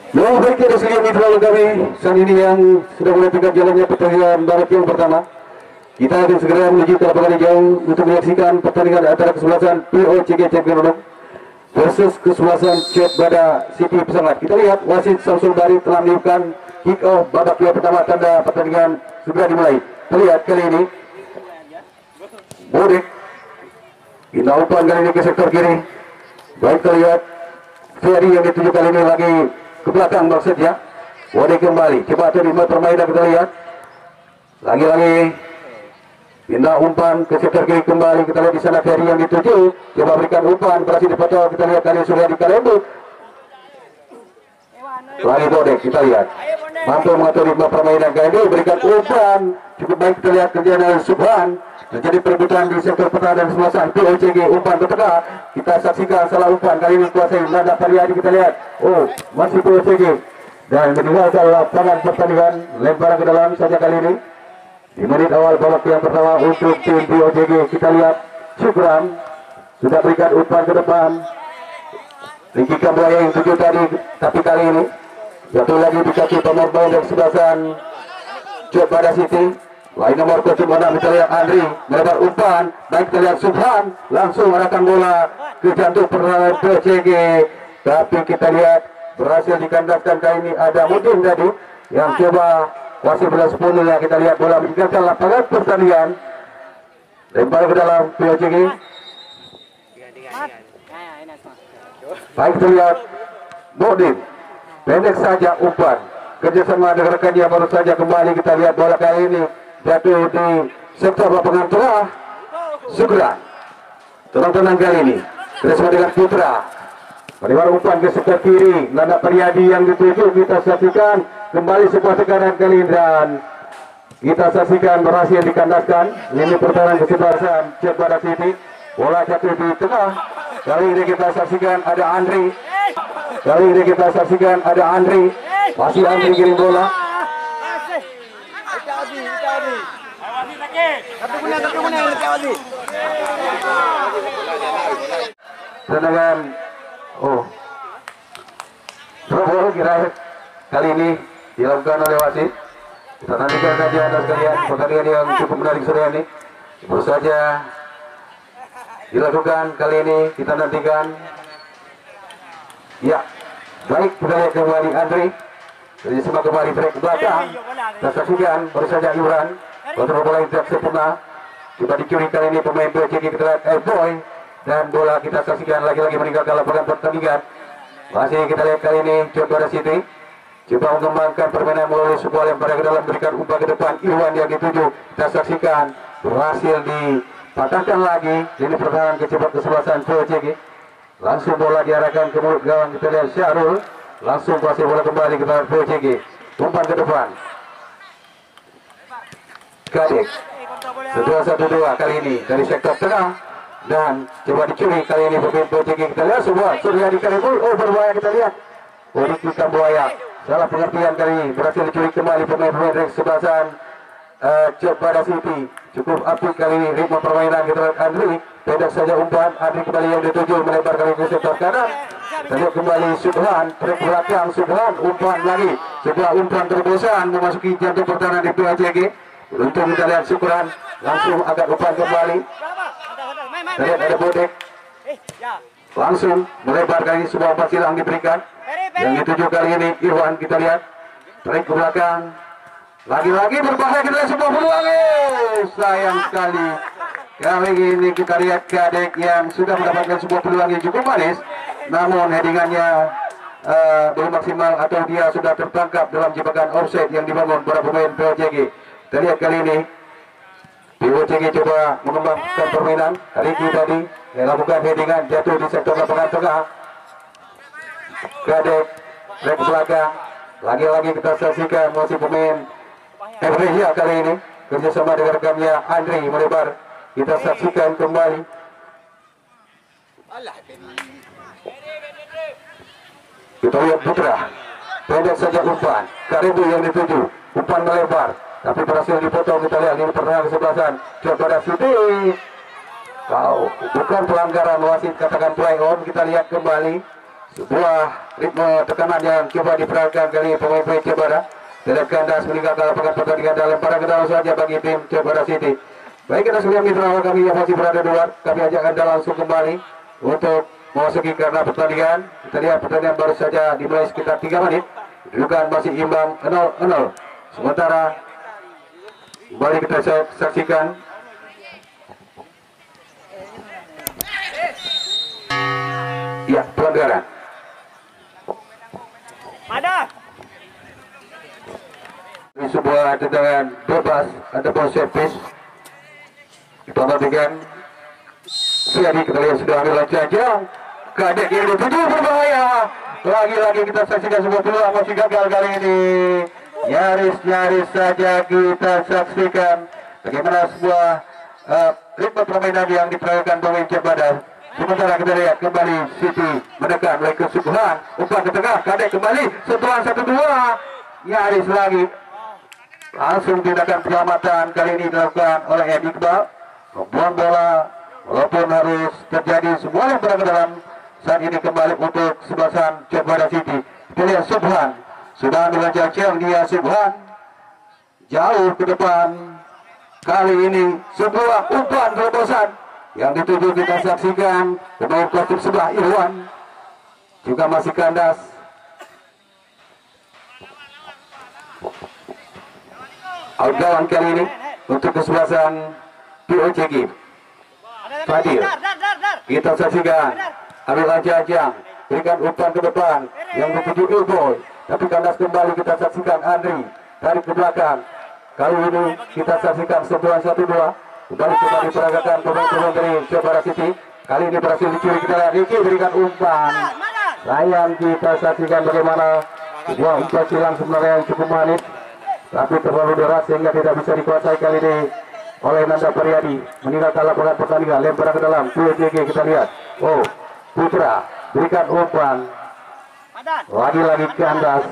Baik dari segi mitra kami saat ini yang sudah mulai tegak jalannya pertandingan barat yang pertama. Kita akan segera menuju ke lapangan hijau untuk menyaksikan pertandingan antara kesebelasan POCG Cengkareng versus kesebelasan Cebada City Pesangat. Kita lihat wasit Samsul Bari telah meniupkan kick off babak yang pertama, tanda pertandingan segera dimulai. Kita lihat kali ini Bodek pindah umpan kali ini ke sektor kiri. Baik, kita lihat Ferry yang dituju kali ini lagi ke belakang maksudnya. Bodek kembali coba terima permainan, kita lihat lagi-lagi pindah umpan ke sektor kiri kembali. Kita lihat di sana Ferry yang dituju coba berikan umpan, berhasil dipotong. Kita lihat kali sudah di Kalembut lagi Bodek, kita lihat mampu mengatur ritme permainan kali ini, berikan umpan cukup baik. Kita lihat kerjaan dari Subhan, terjadi perebutan di sektor pertahanan kesebelasan POCG. Umpan ke tengah, kita saksikan salah umpan kali ini kuasai Nanda Pariadi. Kita lihat masih POCG dan meninggalkan lapangan pertandingan, lemparan ke dalam saja kali ini di menit awal babak yang pertama untuk tim POCG. Kita lihat Syukran sudah berikan umpan ke depan, Ricky Kambuaya yang tujuh tadi, tapi kali ini jatuh lagi di kaki pemain dari kesebelasan Cebada City. Lain nomor 6 kita lihat Andri melebar umpan, baik kita lihat Subhan langsung arahkan bola ke jantung pertahanan POCG, tapi kita lihat berhasil dikandaskan kali ini ada Mudin tadi yang coba wasit bola 10 ya. Kita lihat bola meninggalkan lapangan pertandingan, lempar ke dalam POCG. Baik kita lihat Mudin pendek saja umpan, kerjasama dengan rekannya baru saja kembali. Kita lihat bola kali ini jatuh di sektor lapangan tengah. Segera tenang kali ini bersama dengan Putra melebar umpan ke sektor kiri, Nanda Pariadi yang dituju. Kita saksikan kembali sebuah tekanan kali ini dan kita saksikan berhasil dikandaskan lini pertahanan kesebelasan Cebada City. Bola jatuh di tengah, kali ini kita saksikan ada Andri. Masih Andri kirim bola. Tendangan Surabaya kira kali ini dilakukan oleh wasit. Kita nantikan saja anda sekalian pertandingan yang cukup menarik sore ini baru saja dilakukan kali ini. Kita nantikan. Ya, baik kita lihat kembali Andri. Jadi semua kembali break ke belakang. Kita saksikan baru saja Imran kontrol bola yang tidak sempurna, coba dicuri kali ini pemain POCG. Kita lihat Boy dan bola kita saksikan lagi-lagi meninggalkan lapangan pertandingan. Masih kita lihat kali ini Cebada City coba mengembangkan permainan melalui sebuah lemparan ke dalam, berikan umpan ke depan. Irwan yang dituju kita saksikan berhasil dipatahkan lagi lini pertahanan kesebelasan POCG. Langsung bola diarahkan ke mulut gawang. Kita lihat Syahrul langsung kuasai bola kembali ke tangan POCG. Umpan ke depan Kadek, 2-1-2 kali ini dari sektor tengah dan coba dicuri kali ini pemain POCG. Kita lihat semua sudah dikaribul. Berbahaya kita lihat Ricky Kambuaya salah pengertian kali ini, berhasil dicuri kembali pemain dari kesebelasan Cebada City. Cukup apik kali ini ritme permainan. Kita lihat Andri pendek saja umpan, Andri kembali yang dituju melebar kali ke sektor kanan. Kita lihat kembali Subhan trek belakang, Subhan umpan lagi, sebuah umpan terobosan memasuki jantung pertahanan di POCG. Untuk kita lihat Syukran langsung agak umpan kembali. Kita lihat ada Bodek langsung melebar kali ini, sebuah umpan silang diberikan yang dituju kali ini Irwan. Kita lihat trek ke belakang, lagi-lagi berbahaya. Kita lihat sebuah peluang, sayang sekali kali ini kita lihat Kadek yang sudah mendapatkan sebuah peluang yang cukup manis, namun headingannya belum maksimal atau dia sudah tertangkap dalam jebakan offside yang dibangun para pemain POCG. Kita lihat kali ini POCG coba mengembangkan permainan. Ricky tadi melakukan headingan jatuh di sektor lapangan tengah. Kadek back belakang. Lagi-lagi kita saksikan masih pemain Evresia kali ini kerjasama dengan rekannya Andri melebar. Kita saksikan kembali. Kita lihat Putra. Pendek saja umpan. Karibu yang dituju. Umpan melebar. Tapi berhasil dipotong. Kita lihat ini pertengahan kesebelasan. Coba Siti. Bukan pelanggaran wasit, katakan play on. Kita lihat kembali. Sebuah ritme tekanan yang coba diperagakan kali pemain-pemain Cebara. Tidak kandas meninggalkan lapangan pertandingan dan lemparan ke dalam saja bagi tim Cebara City. Baik, kita sudah mitra kami yang masih berada di luar. Kami ajak Anda langsung kembali untuk memasuki karena pertandingan. Kita lihat pertandingan baru saja dimulai sekitar 3 menit. Kedudukan masih imbang 0-0. Sementara kembali kita saksikan ya pelanggaran. Ada. Ini sebuah tendangan bebas ataupun servis. Kita perhatikan Siadi, kita lihat sudah ambil lancar. Kadek yang dituju berbahaya. Lagi-lagi kita saksikan sebuah peluang masih gagal kali ini. Nyaris saja kita saksikan bagaimana sebuah ritme permainan yang diperagakan pemain Cebada. Sementara kita lihat kembali City menekan mulai ke Subhan, umpan ke tengah, Kadek kembali, sentuhan 1-2, nyaris lagi. Langsung tindakan penyelamatan kali ini dilakukan oleh Edi Iqbal. Membuang bola walaupun harus terjadi semuanya berada dalam saat ini kembali untuk sebelasan Cebada City. Kita lihat Subhan sudah ambil jajang dia. Subhan jauh ke depan. Kali ini sebuah umpan terobosan yang dituju kita saksikan pemain kostum sebelah Irwan juga masih kandas. Outgoing kali ini untuk kesebelasan POCG. Fadil, kita saksikan ambil jajang, berikan umpan ke depan yang dituju Ilboy, tapi kandas kembali. Kita saksikan Andri tarik ke belakang. Kali ini kita saksikan sentuhan 1-2. Kembali diperagakan pemain-pemain dari Cebara City. Kali ini berhasil dicuri. Kita lihat Ricky berikan umpan. Sayang kita saksikan bagaimana sebuah umpan silang sebenarnya yang cukup manis, tapi terlalu deras sehingga tidak bisa dikuasai kali ini oleh Nanda Pariadi. Meninggalkan lapangan pertandingan, lempar ke dalam POCG. Kita lihat, oh Putra berikan umpan. Lagi-lagi kandas.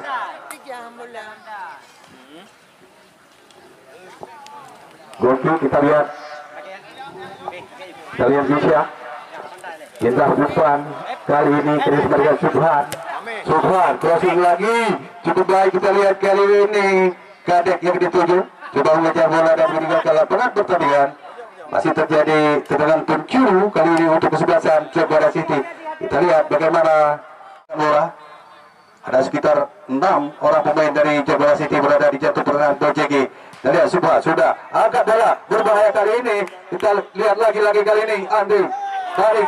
Goki kita lihat Isya indah umpan kali ini terus memberikan Subhan crossing lagi cukup baik. Kita lihat kali ini Kadek yang dituju coba mengejar bola dan meninggalkan lapangan pertandingan. Masih terjadi tendangan pencuru kali ini untuk kesebelasan Cebara City. Kita lihat bagaimana bola. Ada sekitar 6 orang pemain dari Cebara City berada di jantung pertahanan POCG. Kita lihat sudah angkat bola berbahaya kali ini. Kita lihat lagi kali ini Andri tarik,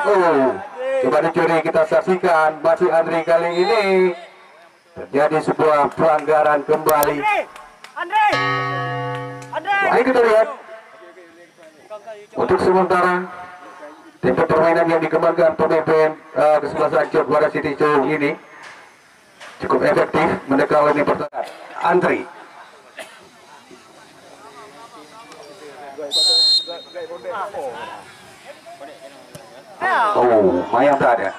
coba dicuri. Kita saksikan masih Andri kali ini terjadi sebuah pelanggaran kembali. Baik, kita lihat untuk sementara tempo permainan yang dikembangkan pemain kesebelasan Cebara City ini cukup efektif menekan lini pertahanan. Andri Mayang tak ada.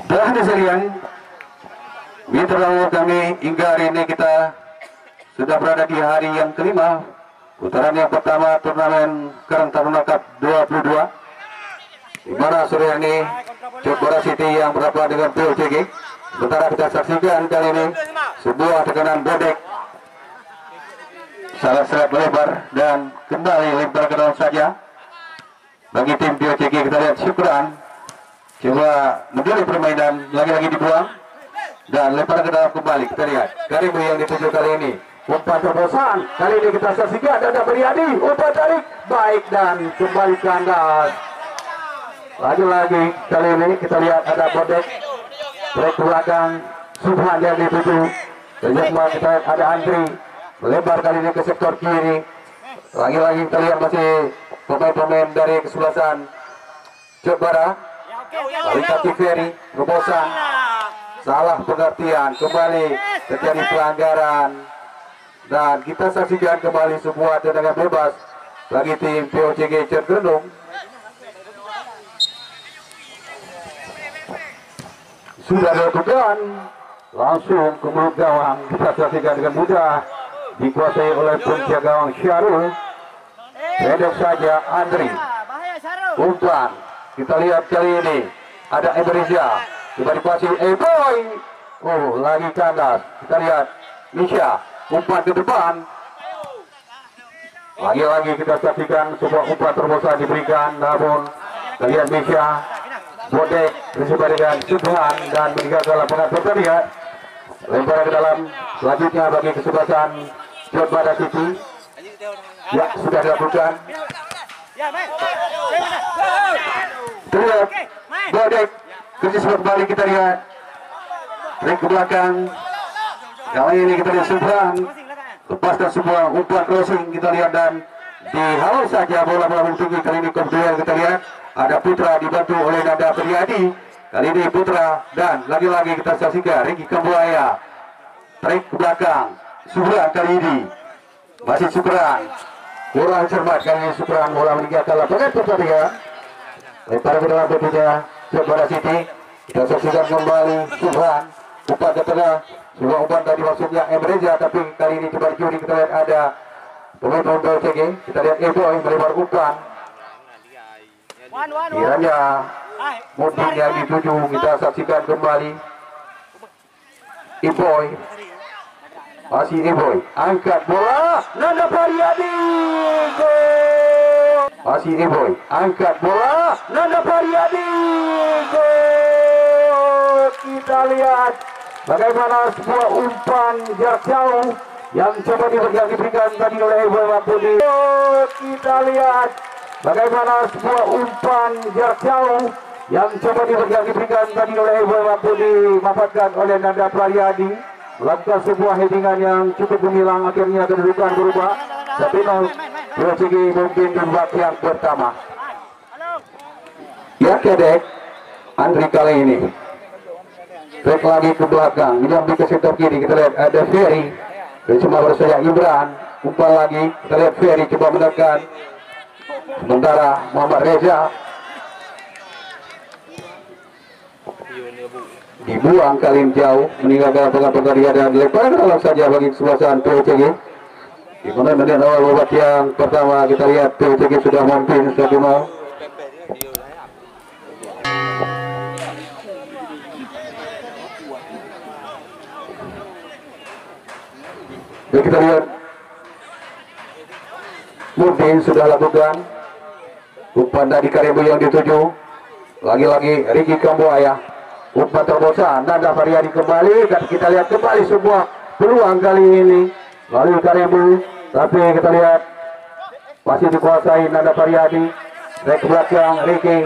Telah sekalian, mitra kami hingga hari ini kita sudah berada di hari yang kelima putaran yang pertama turnamen Karang Taruna Cup 22, di mana sore ini Cebara City yang berhadapan dengan POCG. Sementara kita saksikan kali ini sebuah tekanan bodek, salah serat melebar dan kembali lempar ke dalam saja bagi tim POCG. Kita lihat Syukran coba menjadi permainan, lagi-lagi dibuang dan lempar ke dalam kembali. Kita lihat Karibu yang dituju kali ini, umpan terobosan kali ini kita saksikan. Ada Beriadi, umpan tarik baik dan kembali kandas. Lagi-lagi kali ini kita lihat ada bodek, break belakang Subhan yang dituju. Terjemah kita ada Andri melebar kali ini ke sektor kiri. Lagi-lagi kita lihat masih pemain-pemain dari kesebelasan Jepara. Lalu kaki Ferry terobosan, salah pengertian, kembali terjadi pelanggaran dan kita saksikan kembali sebuah tendangan bebas bagi tim POCG Cergendung. Sudah dilakukan langsung ke mulut gawang, kita saksikan dengan mudah dikuasai oleh penjaga gawang Syarul. Pendek saja Andri. Umpan kita lihat kali ini ada Eberizia, coba dipasi Boy. Oh, lagi kandas. Kita lihat Misha, umpan ke depan. Lagi-lagi kita saksikan sebuah umpan terobosan diberikan, namun kita lihat Misha Bodek bersama dengan Subhan dan meninggalkan lapangan pertandingan. Lemparan ke dalam selanjutnya bagi kesebelasan Jepara City. Ya, sudah dilakukan. Terlihat Bodek krisis kembali, kita lihat trik ke belakang. Kali ini kita lihat Subhan lepaskan sebuah umpan crossing, kita lihat dan dihalau saja bola melambung tinggi. Kali ini kemudian kita lihat ada Putra dibantu oleh Nanda Priadi. Kali ini Putra dan lagi-lagi kita saksikan Ricky Kambuaya trik ke belakang. Subhan kali ini masih Sukran kurang cermat, kali ini Sukran bola meninggalkan lapangan pertandingan. Lempar ke dalam berikutnya Jepara City. Kita saksikan kembali Subhan umpan ke tengah. Sebuah umpan tadi maksudnya Emreja, tapi kali ini coba curi. Kita lihat ada pemain POCG. Kita lihat Eboy melebar umpan. Kiranya Mudin yang dituju, kita saksikan kembali Eboy. Masih Eboy, angkat bola, Nanda Pariadi, gol. Masih Eboy, angkat bola, Nanda Pariadi, gol. Kita lihat bagaimana sebuah umpan jarak jauh yang coba diberikan tadi oleh Eboy Mapudi. Kita lihat bagaimana sebuah umpan jarak jauh yang coba diberikan tadi oleh Eboy Mapudi dimanfaatkan oleh Nanda Prayadi. Melakukan sebuah headingan yang cukup gemilang, akhirnya kedudukan berubah 1-0. POCG mungkin di babak yang pertama. Ya kedek Andri kali ini back lagi ke belakang, menyambi ke sektor kiri. Kita lihat ada Ferry bersama bersama Imran, umpan lagi. Kita lihat Ferry coba menekan, sementara Muhammad Reza dibuang kali jauh, meninggalkan lapangan pertandingan dan lemparan dalam saja bagi kesebelasan POCG. Di mana menit awal babak yang pertama kita lihat POCG sudah memimpin 1-0. Baik, kita lihat Mudin sudah lakukan umpan dari Karibu yang dituju. Lagi-lagi Ricky Kambuaya, umpan terobosan Nanda Variadi kembali, dan kita lihat kembali sebuah peluang kali ini lalu Karibu, tapi kita lihat masih dikuasai Nanda Variadi. Back ke belakang Ricky,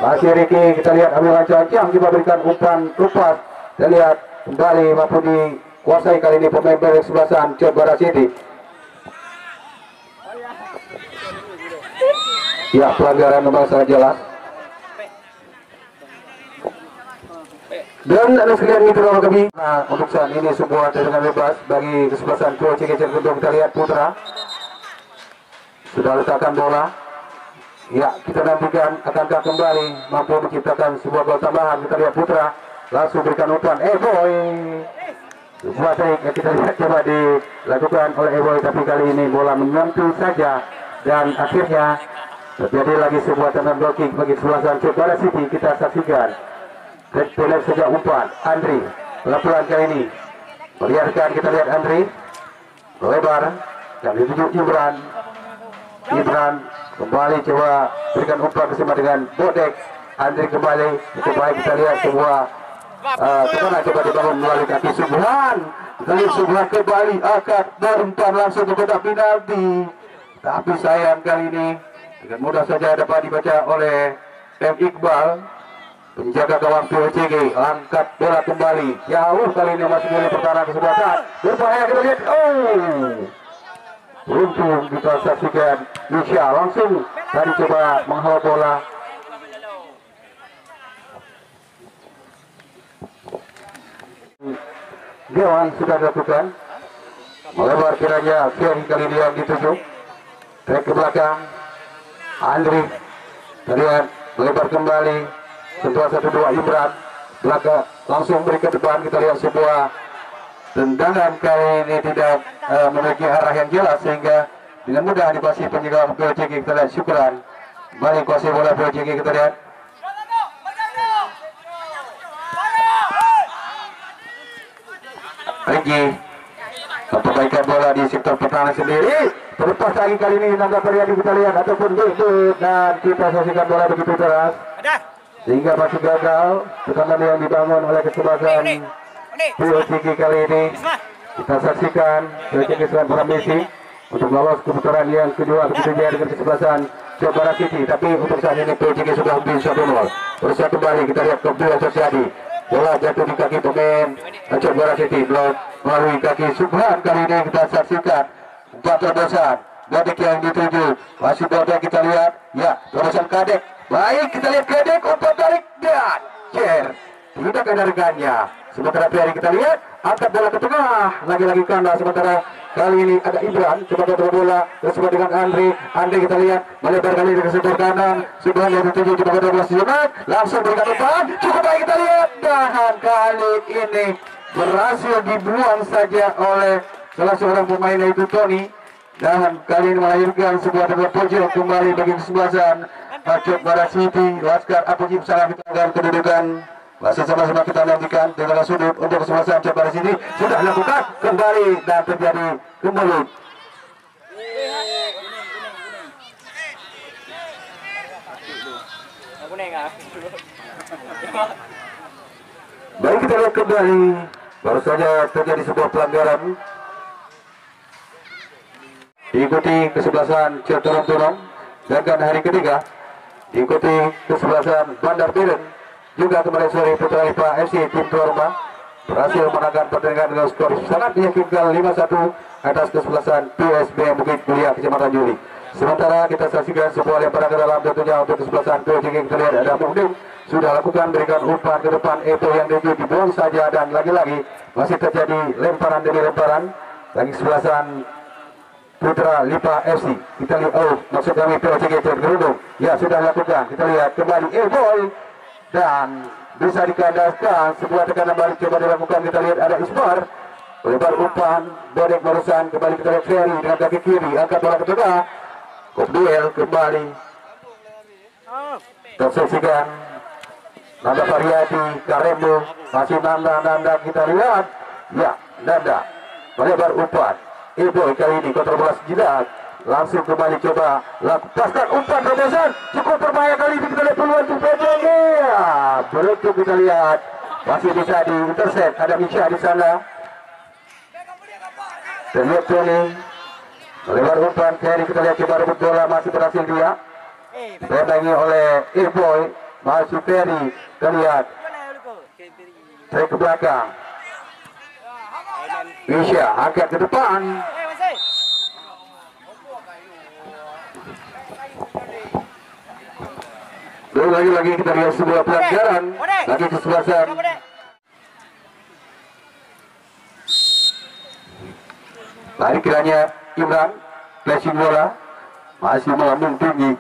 masih Ricky, kita lihat ambil lancang coba berikan umpan lepas. Kita lihat kembali mampu dikuasai kali ini pemain bek sebelasan Jepara City. Ya, pelanggaran memang sangat jelas. Dan sekalian itu kalau kami untuk saat ini sebuah tendangan bebas bagi kesebelasan POCG Cergendung. Kita lihat Putra sudah letakkan bola. Ya, kita nantikan akankah kembali mampu menciptakan sebuah gol tambahan. Kita lihat Putra langsung berikan umpan Boy. Sebuah trik yang kita lihat coba dilakukan oleh Boy, tapi kali ini bola menyentuh saja dan akhirnya terjadi lagi sebuah tendangan goal kick bagi kesebelasan Jepara City. Kita saksikan pendek saja umpan Andri, pelan-pelan kali ini melihatkan. Kita lihat Andri melebar dan dituju Imran. Imran kembali coba berikan umpan bersama dengan Bodek. Andri kembali coba, kita lihat sebuah kemana coba dibangun melalui kaki Subhan. Kita lihat Subhan kembali akad berumpan langsung ke kotak penalti, tapi sayang kali ini dengan mudah saja dapat dibaca oleh M. Iqbal. penjaga gawang POCG angkat bola kembali jauh kali ini masih milih pertahanan kesempatan berbahaya kita lihat beruntung kita saksikan Misha langsung tadi coba menghalau bola Dewan sudah dilakukan melebar kiranya Ferry kali ini yang dituju trek ke belakang Andri terlihat melebar kembali sentuhan 1-2 Imran belakang langsung beri ke depan kita lihat sebuah tendangan kali ini tidak memiliki arah yang jelas sehingga dengan mudah dikuasai penjaga POCG kita lihat Syukran kembali kuasai bola POCG kita lihat Rigi perbaikan bola di sektor pertahanan sendiri terlepas lagi kali ini Nanda Pariadi kita lihat ataupun Debut dan kita saksikan bola begitu keras sehingga masih gagal tekanan yang dibangun oleh kesebelasan POCG kali ini kita saksikan POCG sedang berambisi untuk lolos ke putaran yang kedua begitu jaya dengan kesebelasan Jawa Barat City tapi untuk saat ini POCG sudah bisa 1-0 terus kembali kita lihat kedua terjadi bola jatuh di kaki pemain Jawa Barat City blok melalui kaki Subhan kali ini kita saksikan 4 terobosan Kadek yang dituju masih bola kita lihat ya terobosan Kadek baik kita lihat Kadek umpan tarik dan share tidak kendarkannya sementara Ferry kita lihat angkat bola ke tengah lagi-lagi kanda sementara kali ini ada Ibran coba bola bersama dengan Andre kita lihat melebar kali ini ke sektor kanan Subhan yang dituju coba bola silakan langsung berikan depan cukup baik kita lihat dan kali ini berhasil dibuang saja oleh salah seorang pemain yaitu Tony dan kali ini melahirkan sebuah tendangan pojok kembali bagi kesebelasan Jawa Barat City Laskar Apujib sangat kita akan kedudukan masih sama-sama kita nantikan tendangan sudut untuk kesebelasan Jawa Barat City sudah dilakukan kembali dan terjadi kembali baik kita lihat kembali baru saja terjadi sebuah pelanggaran diikuti kesebelasan Cirebon Turong dan hari ketiga diikuti kesebelasan Bandar Biren juga kemarin sore Putra IPA FC tim tuan rumah berhasil menangkan pertandingan dengan skor sangat meyakinkan 5-1 atas kesebelasan PSB Bukit Mulia Kecamatan Juli. Sementara kita saksikan sebuah lemparan ke dalam tentunya untuk kesebelasan POCG kita lihat ada Muhdim sudah lakukan berikan umpan ke depan Epo yang dibuang saja dan lagi-lagi masih terjadi lemparan demi lemparan bagi kesebelasan Putra Lipa FC kita lihat maksud kami POCG Gerudung ya sudah lakukan kita lihat kembali Boy dan bisa dikandaskan sebuah tekanan balik coba dilakukan kita lihat ada Ismar lebar umpan bodek barusan kembali kita lihat Ferry dengan kaki kiri angkat bola ke tengah kop duel kembali tersaksikan Nanda Pariadi Karembo masih Nanda kita lihat ya Nanda melebar umpan Boy kali ini kontrol bola sejenak langsung kembali coba lepaskan umpan terobosan cukup berbahaya kali ini kita lihat peluang untuk POCG beruntung kita lihat masih bisa di intercept ada Misha di sana dan lihat Tony melebar umpan Ferry kita lihat coba rebut bola masih berhasil dia dipendangi oleh Boy masih Ferry kita lihat trek ke belakang Misha angkat ke depan dan lagi-lagi kita lihat sebuah pelanggaran lagi kesebelasan lari kiranya Imran flashing bola masih melambung tinggi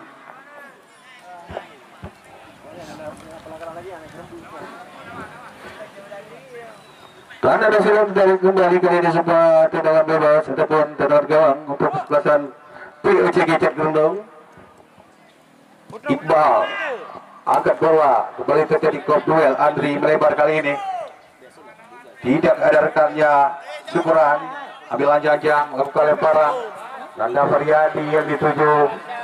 dan ada silam dari kembali kali ini sebuah tendangan bebas ataupun tendangan gawang untuk kesebelasan POCG Cat Gerundung Iqbal angkat bola kembali terjadi kop duel Andri melebar kali ini tidak ada rekannya Syukuran ambil lanjang melakukan lemparan Nanda Faryadi yang dituju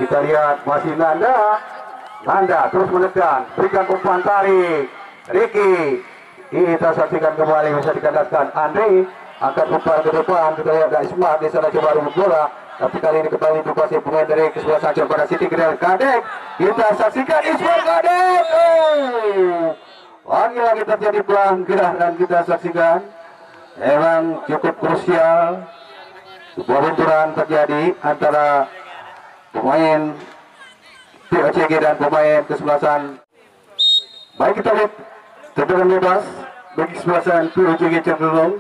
kita lihat masih Nanda terus menekan berikan umpan tarik Ricky kita saksikan kembali bisa dikandaskan Andri angkat umpan ke depan kita lihat ada Ismat di sana coba rebut bola tapi kali ini kembali dikuasai pemain dari sebelah Sancor pada City Grill Kadek. Kita saksikan Ismail Kadek. Lagi-lagi terjadi pelanggaran dan kita saksikan emang cukup krusial. Sebuah benturan terjadi antara pemain POCG dan pemain kesebelasan. Baik, kita lihat tendangan bebas bagi kesebelasan POCG cenderung.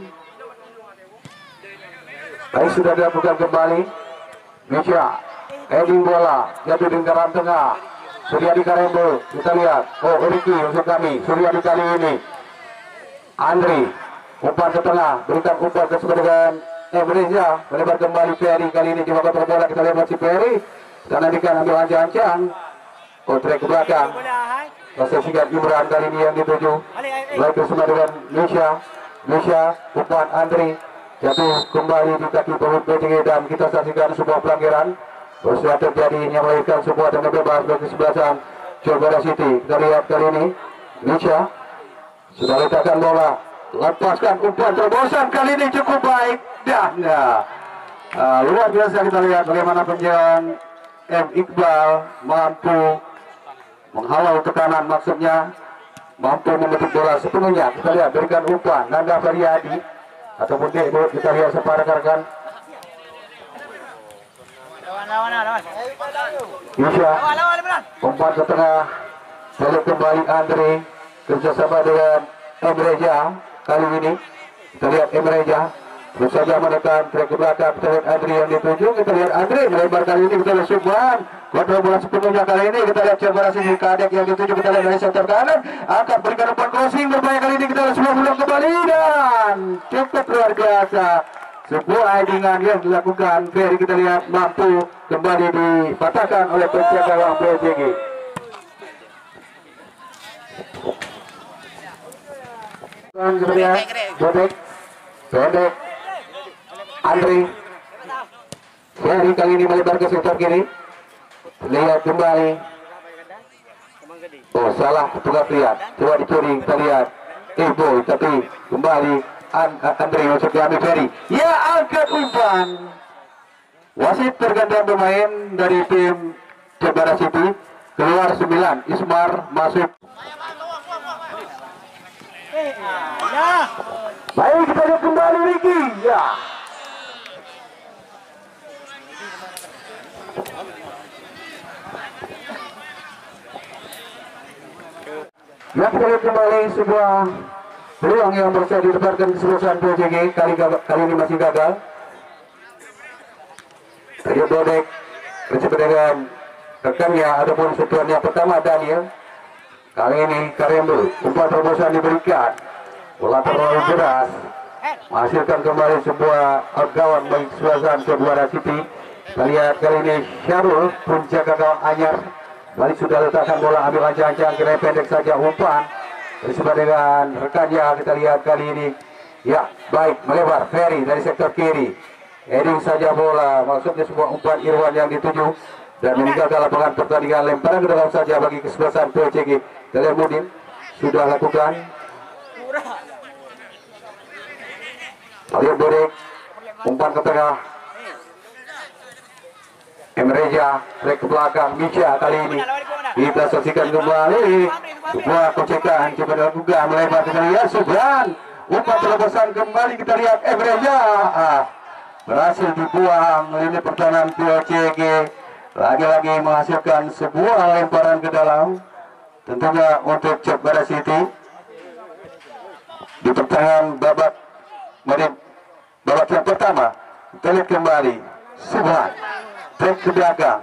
Baik, sudah dilakukan kembali. Misha heading bola jatuh di lingkaran tengah. Suryadi Karembo, kita lihat. Oh, Ricky untuk kami. Suryadi kali ini Andri umpan ke tengah, berikan umpan ke sebelah Reza, melebar kembali Ferry. Kali ini coba kontrol bola, kita lihat masih Ferry dan nantikan ambil ancang-ancang. Oh, trek ke belakang. Saksikan Imran kali ini yang dituju. Baik bersama dengan Misha umpan Andri jatuh kembali di kaki pemain POCG dan kita saksikan sebuah pelanggaran. Bersuatu terjadi yang melahirkan sebuah tendangan bebas bagi kesebelasan Corbada City. Kita lihat kali ini Misha sudah letakkan bola, lepaskan umpan terobosan kali ini cukup baik dan luar biasa. Kita lihat bagaimana penjagaan M. Iqbal mampu menghalau tekanan, maksudnya mampu memetik bola sepenuhnya. Kita lihat berikan umpan Nanda Faryadi ataupun Dek, kita lihat separuh-paruhkan Misha umpan ke tengah, balik kembali Andre kerjasama dengan Emreja. Kali ini kita lihat Emreja terus saja menekan trek ke belakang. Kita lihat Andre yang dituju, kita lihat Andre melebar kali ini. Kita lihat Subhan kontrol bola sepenuhnya kali ini. Kita lihat coba sisi Kadek yang dituju, kita lihat dari sektor kanan akan berikan umpan crossing berbahaya kali ini. Kita lihat semua belum kembali dan cukup luar biasa sebuah headingan yang dilakukan Ferry. Kita lihat mampu kembali dipatahkan oleh penjaga gawang POCG. Bodek Andri Ferry kali ini melebar ke sektor kiri. Lihat kembali. Oh, salah petugas lihat. Coba dicuri, kita lihat. Boy, tapi kembali Andre masuk ke Ferry. Ya, angkat umpan. Wasit pergantian pemain dari tim Corbada City. Keluar 9, Ismar masuk. Baik, kita lihat kembali Ricky. Ya. Ya, kita lihat kembali sebuah peluang yang berusaha dilebarkan kesebelasan POCG. Kali ini masih gagal. Tadi Bodek bersama dengan rekannya ataupun sentuhannya pertama Daniel. Kali ini Karembo umpan terobosan diberikan, bola terlalu deras, menghasilkan kembali sebuah outgawang bagi kesebelasan Corbada City. Kita lihat kali ini Syarul penjaga gawang anyar balik sudah letakkan bola, ambil ancang-ancang kira pendek saja umpan bersama dengan rekannya. Kita lihat kali ini ya baik melebar Ferry dari sektor kiri, heading saja bola, maksudnya sebuah umpan Irwan yang dituju dan meninggalkan lapangan pertandingan. Lemparan ke dalam saja bagi kesebelasan POCG. Kita Mudin sudah lakukan. Alian Bodek umpan ke tengah, Emreja trek ke belakang. Misha kali ini kita saksikan kembali sebuah kocekan coba dilakukan melebar. Kita lihat Subhan umpan terobosan kembali. Kita lihat Emreja berhasil dibuang lini pertahanan POCG. Lagi-lagi menghasilkan sebuah lemparan ke dalam, tentunya untuk Corbada City di pertengahan babak yang pertama. Kita lihat kembali Subhan trek ke belakang,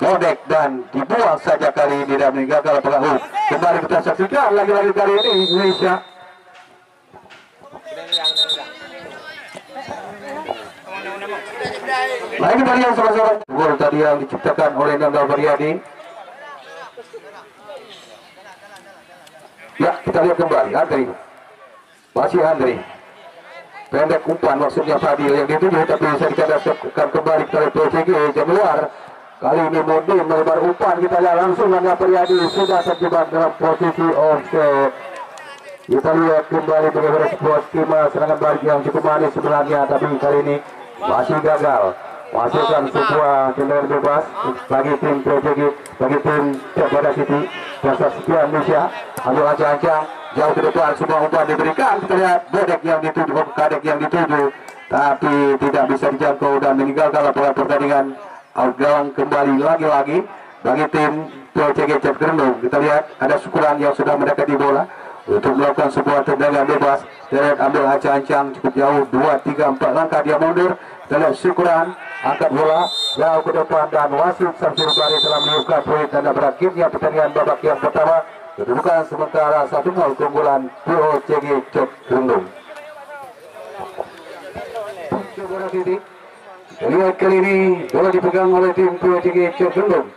Bodek dan dibuang saja kali ini dan meninggalkan lapangan. Kembali kita saksikan lagi-lagi kali ini Indonesia. Lagi dari yang salah-salah gol tadi yang diciptakan oleh Nanda Faryadi. Ya, kita lihat kembali Andri, masih Andri pendek umpan, maksudnya Fadil yang dituju, tapi bisa dikadaskan kembali ke POCG jam luar. Kali ini Mudin melebar umpan. Kita lihat langsung Nanda Faryadi sudah terjebak dalam posisi offset. Kita lihat kembali bagaimana sebuah skema serangan balik yang cukup manis sebenarnya, tapi kali ini masih gagal. Masukkan sebuah tendangan bebas bagi tim PJG, bagi tim Cakbada City. Dasar sekian Malaysia ambil ancang-ancang jauh ke depan, semua umpan diberikan. Kita lihat Bodek yang dituju, Kadek yang dituju, tapi tidak bisa dijangkau dan meninggalkan laporan pertandingan. Outgoing kembali lagi-lagi bagi tim PJG Cakgerendung. Kita lihat ada Syukuran yang sudah mendekati bola untuk melakukan sebuah tendangan bebas. Kita lihat ambil ancang-ancang cukup jauh, 2, 3, 4 langkah dia mundur. Kita lihat Syukuran angkat bola jauh ke depan dan wasit Samsul Bari telah meniupkan poin tanda berakhirnya pertandingan babak yang pertama. Kedudukan sementara 1-0 keunggulan PJG Cakgerendung. Lihat kali ini bola dipegang oleh tim PJG Cakgerendung.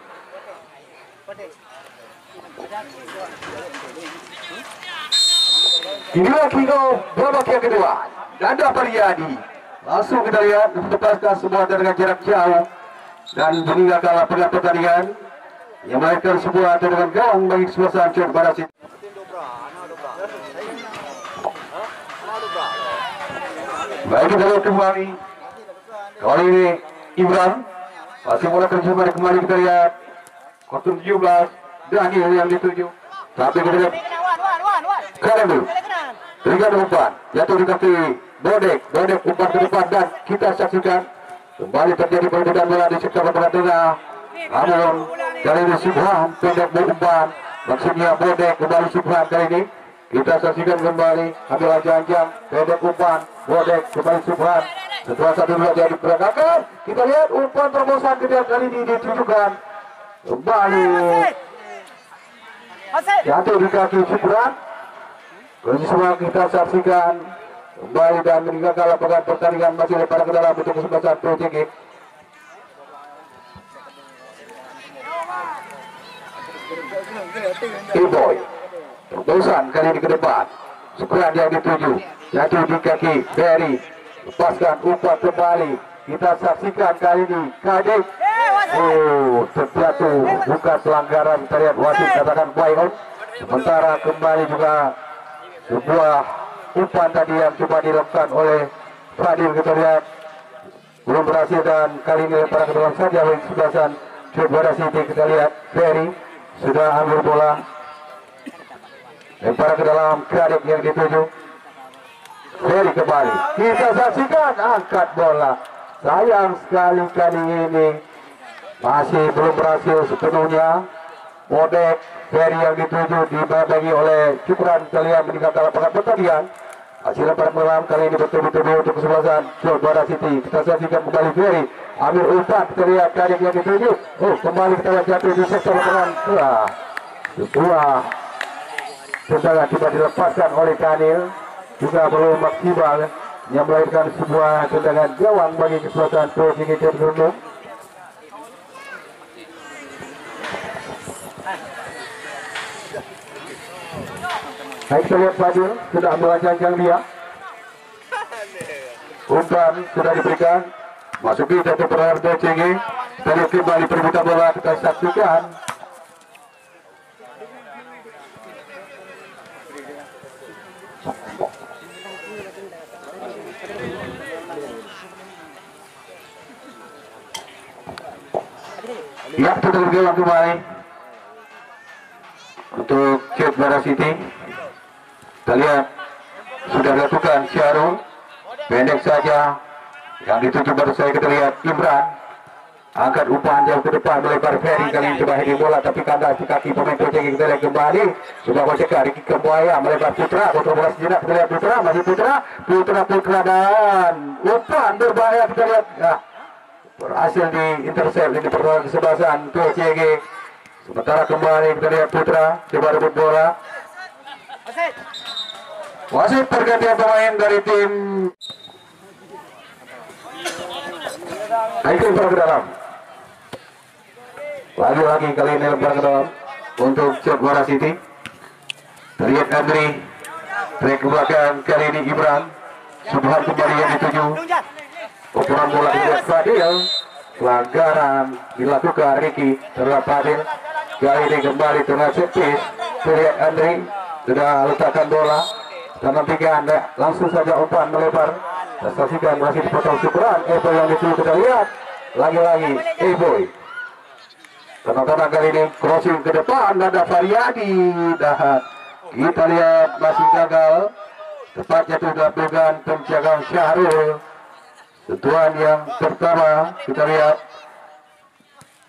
Inilah kick-off babak yang kedua. Ganda Pariyadi langsung kita lihat melepaskan sebuah tendangan jarak jauh dan meninggalkan lapangan pertandingan yang melahirkan sebuah tendangan gawang bagi kesebelasan Cakbada City. Baik, kita lihat kembali. Kali ini Imran masih bola terjebak kembali. Kita lihat kostum 17 Daniel yang dituju, tapi kita lihat Karen dulu berikan umpan jatuh di kaki Bodek umpan ke depan dan kita saksikan kembali terjadi perebutan bola di sektor lapangan tengah. Namun kali ini Subhan pendek umpan, maksudnya Bodek kembali Subhan kali ini. Kita saksikan kembali ambil ancang-ancang pendek umpan Bodek kembali Subhan. Setelah 1-2 jadi pergerakan, kita lihat umpan terobosan kedua kali ini ditujukan kembali jatuh di kaki Subhan. Kondisi semua kita saksikan kembali dan meninggalkan lapangan pertandingan masih lepas ke dalam untuk kesebelasan PJG. E-Boy terobosan kali ini ke depan, Syukuran yang dituju jatuh di kaki Berry, lepaskan umpan kembali. Kita saksikan kali ini Kadek terjatuh, bukan pelanggaran. Kita lihat wasit katakan play out. Sementara kembali juga sebuah umpan tadi yang coba dilakukan oleh Fadil, kita lihat belum berhasil dan kali ini lemparan ke dalam saja oleh kesebelasan Cakbada City. Kita lihat Ferry sudah ambil bola, lemparan ke dalam Kadek yang dituju. Ferry kembali, kita saksikan angkat bola. Sayang sekali kali ini masih belum berhasil sepenuhnya. Bodek Ferry yang dituju dibagi oleh Syukuran kalian meninggalkan lapangan pertandingan. Hasil lemparan malam kali ini betul-betul untuk kesebelasan Cakbada City. Kita saksikan kembali Ferry ambil umpan, kita lihat Kadek yang dituju. Kembali kita lihat jatuh di sektor lapangan. Sebuah tendangan coba dilepaskan oleh Kanil, juga belum maksimal, yang melahirkan sebuah tendangan gawang bagi kesebelasan PJG Cakgerendung. Baik, kita lihat Fadil sudah melancangkan dia. Umpan sudah diberikan, masuki jatuh perlahan PJG. Kita lihat kembali perebutan bola, kita saksikan. Ya, kita bergerak kembali untuk Cakbada City. Kita lihat sudah dilakukan Syarul, pendek saja yang dituju baru saya. Kita lihat Imran angkat umpan jauh ke depan melebar Ferry, kali ini coba heading bola tapi kandas di kaki pemain PJG. Kita lihat kembali sudah Wajeka Riki Kembuaya melebar Putra, kontrol bola sejenak. Kita lihat Putra, masih Putra dan umpan berbahaya. Kita lihat berhasil di intercept ini perlawanan kesebelasan PJG. Sementara kembali kita lihat Putra coba rebut bola. Wasit pergantian pemain dari tim. Baik, lempar ke dalam. Lagi-lagi kali ini lempar ke dalam untuk Cakbada City. Terlihat Andri, trek ke belakang kali ini Imran. Subhan kembali yang dituju. Operan bola dari Fadil, pelanggaran dilakukan Ricky terhadap Fadil. Kali ini kembali terhadap set-piece. Terlihat Andri sudah letakkan bola dan nantikan langsung saja umpan melebar. Saksikan masih dipotong Syukuran. Yang dituju kita lihat lagi-lagi Boy. Tengah-tengah kali ini crossing ke depan, ada Faryadi. Dan kita lihat masih gagal. Tepatnya sudah bukan penjagaan Syahrul. Sentuhan yang pertama kita lihat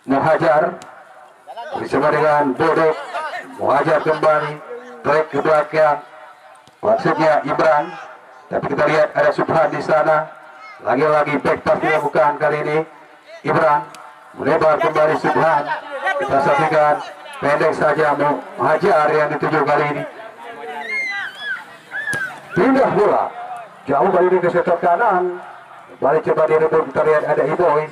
Muhajar bersama dengan Bodek. Muhajar kembali track ke belakang, maksudnya Ibran. Tapi kita lihat ada Subhan di sana. Lagi-lagi back pass dilakukan kali ini. Ibran melebar kembali Subhan. Kita saksikan pendek saja Muhajar yang dituju kali ini. Pindah bola jauh kali ini ke sektor kanan. Balik coba direbut, kita lihat ada Iboy.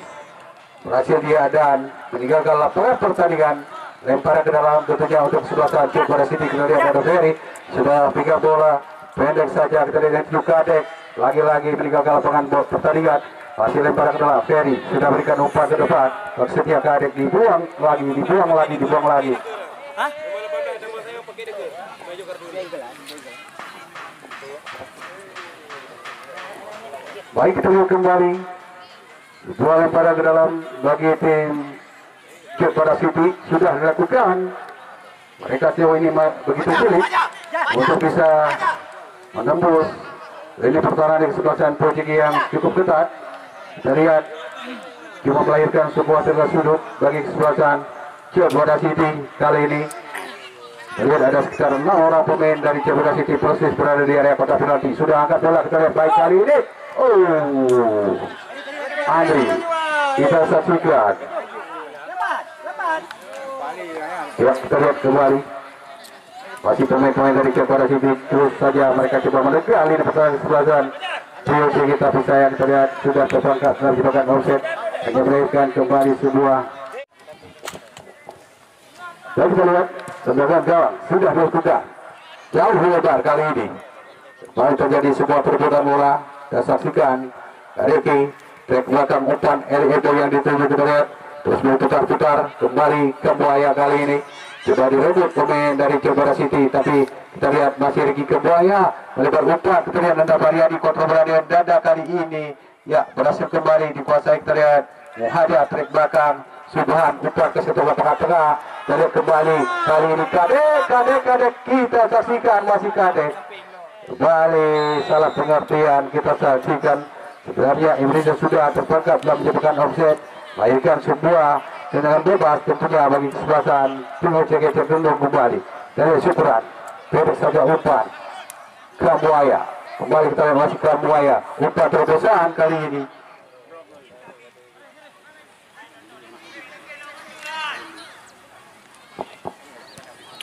Berhasil dia dan meninggalkan lapangan pertandingan. Lemparan ke dalam tentunya untuk sebelah kanan pada Siti. Kita lihat ada Ferry sudah pegang bola pendek saja. Kita lihat Lukadek lagi-lagi meninggalkan lapangan pertandingan. Masih lemparan ke dalam. Ferry sudah berikan umpan ke depan. Maksudnya Kadek dibuang lagi. Baik, kita lihat kembali dua lemparan ke dalam bagi tim Pada City sudah dilakukan. Mereka sejauh ini begitu sulit untuk bisa menembus lini pertahanan di sebelah kanan Portugi yang cukup ketat. Kita lihat cuma melahirkan sebuah tengah sudut bagi kesebelasan Pada City kali ini. Kita lihat ada sekitar 6 orang pemain dari Pada City persis berada di area kotak penalti. Sudah angkat bola, kita lihat baik kali ini. Andri, kita saksikan. Ya, kita lihat kembali. Masih pemain-pemain dari Pada City terus saja mereka coba menekan lini pertahanan kesebelasan trio kita, tapi sayang kita lihat sudah tersangkap dalam jebakan offset. Hanya melahirkan kembali sebuah. Dan kita lihat tendangan gawang sudah dilakukan jauh lebar kali ini. Baru terjadi sebuah perebutan bola. Kita saksikan Riki trek belakang umpan Edo yang dituju, kita lihat terus berputar-putar kembali ke Buaya kali ini. Coba direbut pemain dari Pada City, tapi kita lihat masih Riki ke Buaya melebar umpan. Kita lihat Nanda Faryadi kontra beranian dada kali ini. Ya, berhasil kembali dikuasai. Kita lihat Muhammad trek belakang Subhan umpan ke sektor tengah-tengah. Kita lihat kembali kali ini Kadek kita saksikan masih Kadek. Kembali salah pengertian kita saksikan. Sebenarnya Imrinda sudah terperangkap dalam jebakan offset, melahirkan sebuah tendangan bebas tentunya bagi kesebelasan tim OCG cenderung kembali dari Syukuran. Pendek saja umpan Kambuaya, kembali kita lihat masih Kambuaya, umpan terobosan kali ini.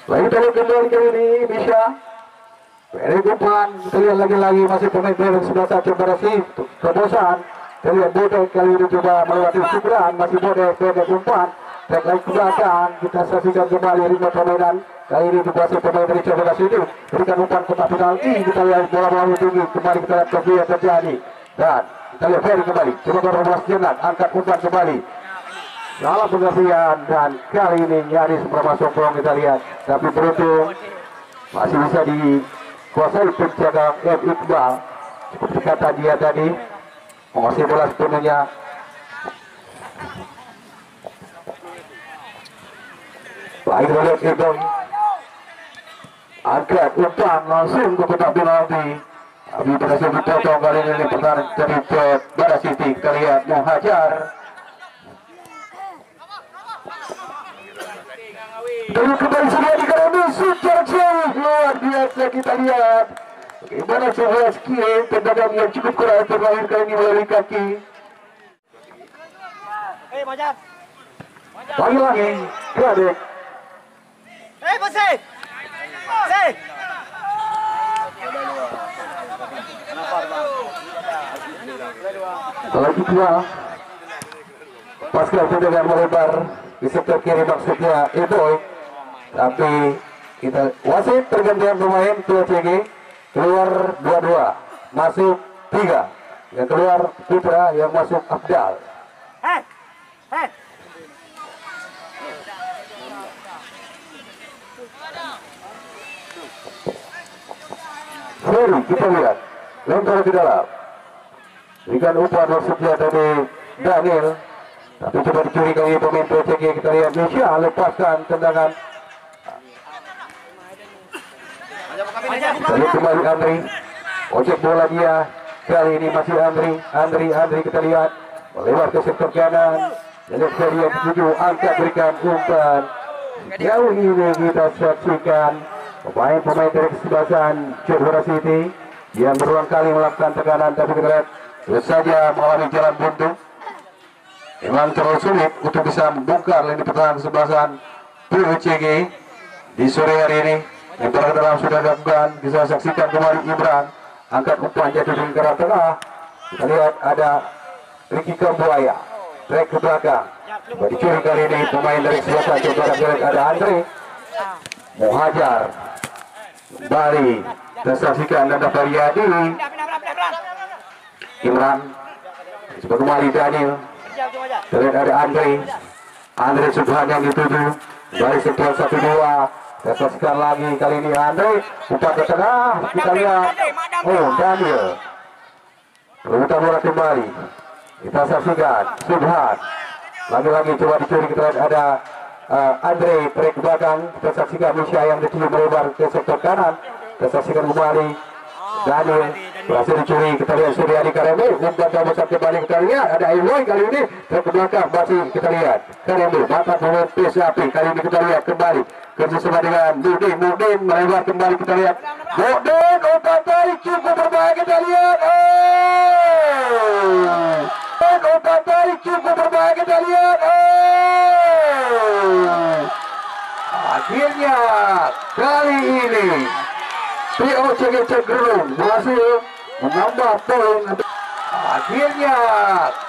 Lagi kita lihat kembali kali ini bisa pendek umpan. Kita lihat lagi-lagi masih pemain dari sebelah satu Pada City terobosan. Kita lihat Bodek kali ini coba melewati Syukuran, masih Bodek pendek umpan trek lagi ke belakang. Kita saksikan kembali ritme permainan kali ini dikuasai pemain dari Pada City. Berikan umpan kotak penalti. Kita lihat bola-bola tinggi kembali, kita lihat konflik yang terjadi dan kita lihat Ferry kembali coba berubah jenak, angkat umpan kembali. Salah pengertian dan kali ini nyaris bermasuk peluang kita lihat, tapi beruntung masih bisa dikuasai penjaga Iqbal. Cukup kata dia tadi menguasai bola sepenuhnya. Baik, kita lihat Iqbal angkat umpan langsung ke kotak penalti, tapi berhasil dipotong kali ini pertahanan dari Pada City. Kita lihat Muhajar dan kembali sudah dikarami secara jauh luar biasa. Kita lihat bagaimana sebuah skill tendangan yang cukup keras terlahir kali ini melalui kaki. Lagi-lagi Kadek. Kalau kedua pasca tendangan melebar di sektor kiri maksudnya Eboy, tapi kita wasit pergantian pemain PCG keluar 22 masuk 3, yang keluar Putra, yang masuk Abdal. Ferry kita lihat lempar ke dalam, berikan umpan maksudnya dari Daniel. Tapi coba dicuri kali pemain PCG, kita lihat Misha lepaskan tendangan. Kita lihat kembali Andri, ojek bola dia. Kali ini masih Andri kita lihat melewat ke sektor kanan. Lihat kali yang tuju, angkat berikan umpan. Jauh ini kita saksikan pemain dari kesebelasan Cedera City yang berulang kali melakukan tekanan, tapi kita lihat terus saja mengalami jalan buntu. Memang terlalu sulit untuk bisa membongkar lini pertahanan kesebelasan PCG di sore hari ini. Yang dalam sudah dilakukan, bisa saksikan kembali Ibran angkat umpan jatuh di lingkaran tengah. Kita lihat ada Ricky Kambuaya trek ke belakang. Dicuri kali ini pemain dari kesebelasan Cedera. Ada Andre mau hajar kembali, tersaksikan dan dapat Riyadi Imran sebagai kembali Daniel. Terlihat ada Andre Subhan yang dituju dari sektor 1-2. Tersaksikan lagi kali ini Andre umpan ke tengah. Kita lihat Daniel perebutan bola kembali. Kita saksikan Subhan lagi-lagi coba dicuri. Kita lihat ada Andre trek ke belakang. Kita saksikan Misha yang dituju melebar ke sektor kanan. Kita saksikan kembali Daniel berhasil dicuri. Kita lihat Suryadi Karembe umpan besar kembali. Kita lihat ada Iwoy kali ini trek ke belakang. Masih kita lihat Karembe mata pemain PSAP kali ini. Kita lihat kembali kerjasama dengan Mudin melebar kembali. Kita lihat Mudin umpan tarik cukup berbahaya. Kita lihat umpan tarik cukup berbahaya. Kita lihat akhirnya kali ini POCG Cenggerung berhasil menambah poin. Akhirnya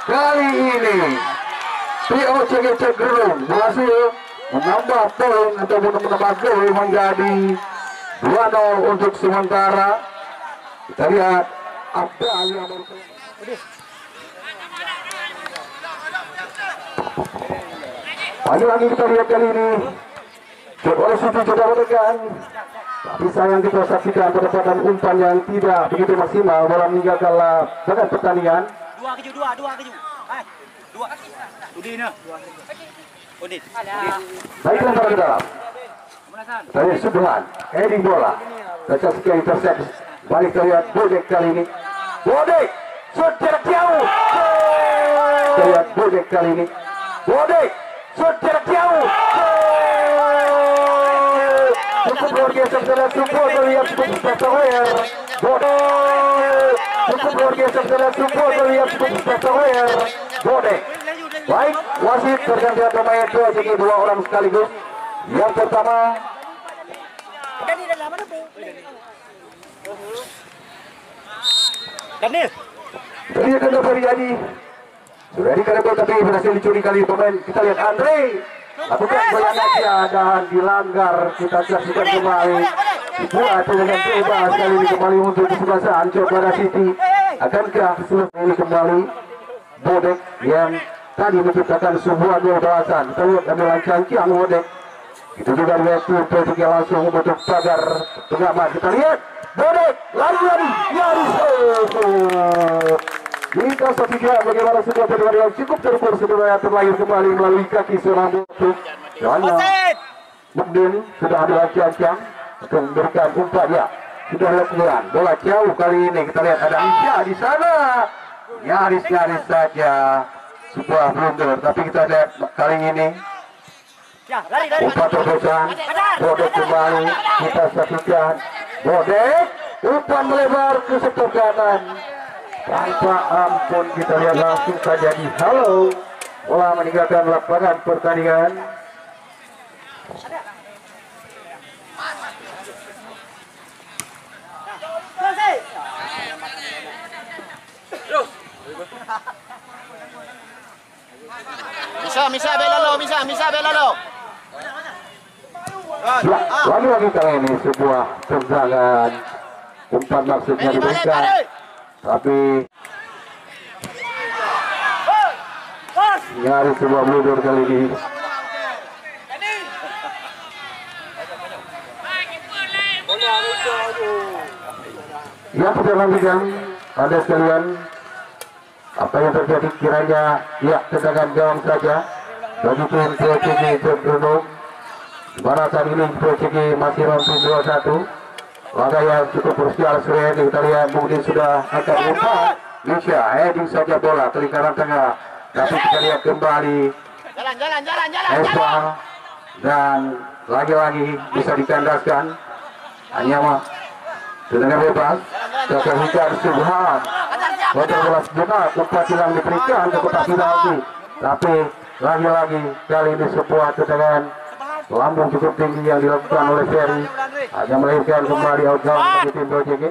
kali ini POCG Cenggerung berhasil menambah poin ataupun menambah gol menjadi 2-0 untuk sementara. Kita lihat Abdal yang lagi kita lihat kali ini Cedera City coba menekan, tapi sayang kita saksikan penempatan umpan yang tidak begitu maksimal bola meninggalkan lapangan pertandingan. Dua keju. Udin. Baik lempar ke dalam. Tadi Subhan, heading bola. Kita saksikan intercept. Balik terlihat Bodek kali ini. Bodek, shoot jarak jauh. Terlihat Bodek kali ini. Bodek, shoot jarak jauh. Cukup luar biasa saudara, support terlihat cukup spektakuler. Bodek, cukup luar biasa saudara, support terlihat cukup spektakuler. Bodek. Baik, wasit bergantian pemain POCG 2 orang sekaligus. Yang pertama Daniel. terlihat ada Riyadi. Sudah dikatakan tapi berhasil dicuri kali pemain. Kita lihat Andre lakukan goyang aja dan dilanggar. Kita saksikan kembali buat dengan bebas kali ini kembali untuk kesebelasan Cedera City. Akankah selesai ini kembali Bodek yang tadi menciptakan sebuah gol balasan. Kita lihat ambilan Cangkiang Bodek. Itu juga lihat P3 langsung membentuk pagar pengaman. Kita lihat Bodek lari nyaris. Kita saksikan bagaimana sebuah tendangan yang cukup terukur sebenarnya terlahir kembali melalui kaki seorang Bodek. Mungkin sudah ambil Cangkiang untuk memberikan umpan ya. Sudah lakukan bola jauh kali ini. Kita lihat ada Misha di sana. Nyaris saja sebuah blunder, tapi kita lihat kali ini umpan terobosan Bodek kembali. Kita saksikan Bodek umpan melebar ke sektor kanan tanpa ampun. Kita lihat langsung saja di halo bola meninggalkan lapangan pertandingan. Misa bela lo. Lagi kali ini sebuah tendangan umpan maksudnya diberikan, tapi nyaris sebuah blunder kali ini. Ya, kita lanjutkan Anda sekalian. Apa yang terjadi kiranya? Ya, tendangan gawang saja bagi tim POCG Gunung. Mana saat ini POCG masih mampu 2-1. Laga yang cukup krusial sore ini. Kita lihat Budi sudah angkat umpan. Nisha heading saja bola ke lingkaran tengah. Tapi kita lihat kembali Eva dan lagi-lagi bisa dikandaskan. Hanya tendangan bebas. Terkehingga Subhan. Wajar bola sejenak. Umpan silang diberikan ke kotak penalti. Tapi lagi-lagi kali ini sebuah tendangan lambung cukup tinggi yang dilakukan oleh Ferry hanya melahirkan kembali outgoing bagi tim POCG.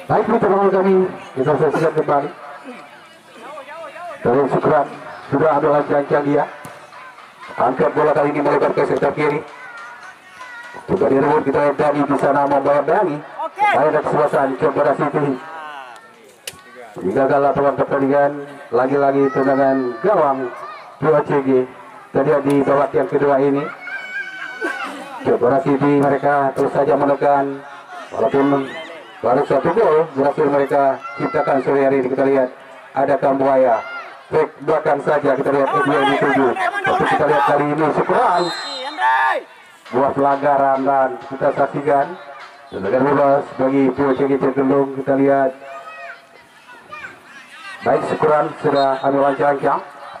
Baik, teman kami kita saksikan kembali. Dari Sukran sudah ambil lancar dia. Angkat bola kali ini melebar ke sektor kiri. Coba direbut, kita lihat Dani di sana membayang-bayangi. Baik dari kesempatan coba City. Jika kalah lawan pertandingan, lagi-lagi tendangan gawang POCG terlihat di babak yang kedua ini. Coba City mereka terus saja menekan, walaupun baru 1 gol berhasil mereka ciptakan sore hari ini. Kita lihat ada Kambuaya back belakang saja, kita lihat dia dituju. Tapi kita lihat kali ini Syukran buat pelanggaran dan kita saksikan tendangan bebas bagi POCG Cenderung. Kita lihat baik, Syukran sudah ambil lancang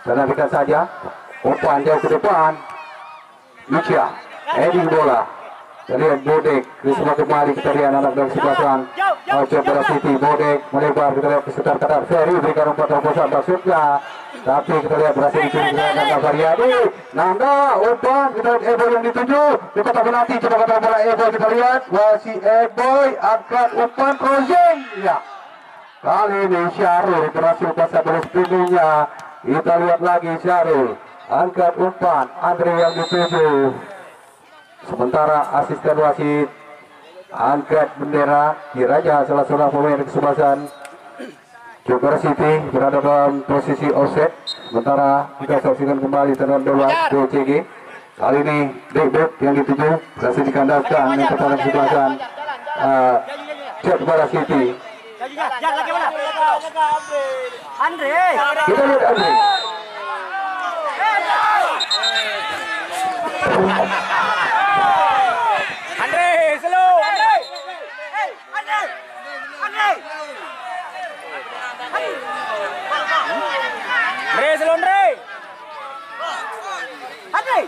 dan nantikan saja umpan jauh ke depan. Nisha heading bola. Kita lihat Bodek Risma kembali, kita lihat anak dari sebelasan Coba City. Bodek melebar, kita lihat sekitar kata Ferry berikan umpan terobosan maksudnya, tapi kita lihat berhasil dituju Nanda Variadi. Nanda umpan, kita lihat Eboy yang dituju di kotak penalti. Coba kata bola Eboy, kita lihat masih Eboy angkat umpan crossing. Ya, kali ini Syarul berhasil pasang balas pinggirnya. Kita lihat lagi Syarul angkat umpan, Andre yang dituju. Sementara asisten wasit angkat bendera, kiranya salah seorang pemain kesebelasan Joker City berada dalam posisi offset. Sementara kita saksikan kembali tendangan bebas POCG. Kali ini David yang dituju berhasil dikandaskan yang pertahanan kesebelasan Joker City. Andre. Kita lihat Andre. Andre, slow, Andre. Hey, Andre. Andre. Andre, slow, Andre. Andre.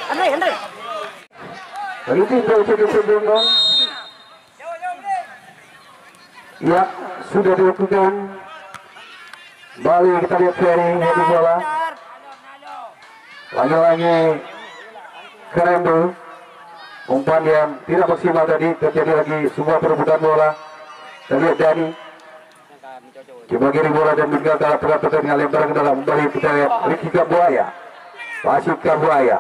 Andre, Andre. Kali ini POCG Cenderung. Ya, sudah dilakukan. Balik kita lihat Ferry di bola. Lagi-lagi Kerembu. Umpan yang tidak maksimal tadi, terjadi lagi semua perebutan bola. Kita lihat Dani. Coba kirim bola dan tinggal dalam pertandingan lebar ke dalam. Kembali kita lihat Ricky Kambuaya. Pasif Kambuaya.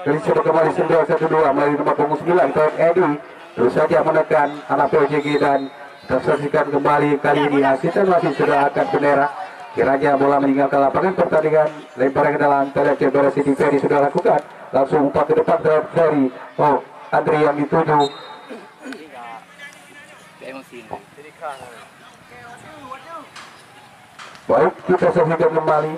Jadi coba kembali 9-1-2 melalui nomor punggung 9. Kita lihat Edi terus saja menekan anak POCG dan tersaksikan kembali kali ini asisten wasit sudah angkat bendera. Kiranya bola meninggalkan lapangan pertandingan, lempar ke dalam. Kita lihat Coba City Ferry sudah lakukan langsung umpan ke depan terhadap Ferry. Oh, Andre yang dituju. Baik, kita saksikan kembali.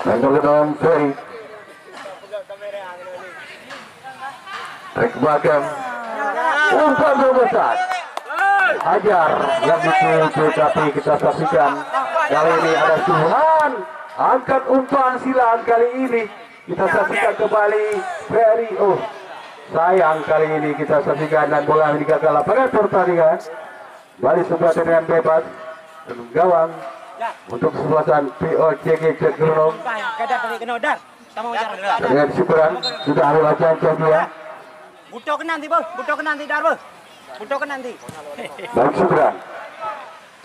Lempar ke dalam Ferry. Tarik belakang. Umpan berbesar. Hajar yang dituju, tapi kita saksikan kali ini ada Subhan angkat umpan silang. Kali ini kita saksikan kembali Ferry. Oh, sayang kali ini kita saksikan dan bola meninggalkan lapangan pertandingan. Balik sebuah tendangan bebas gawang untuk kesebelasan POCG Cenderung. Dengan Syukran sudah ada latihan dia. Butuh nanti, Bos. Butuh nanti, Dar, Bos. Butuh nanti. Baik, Syukran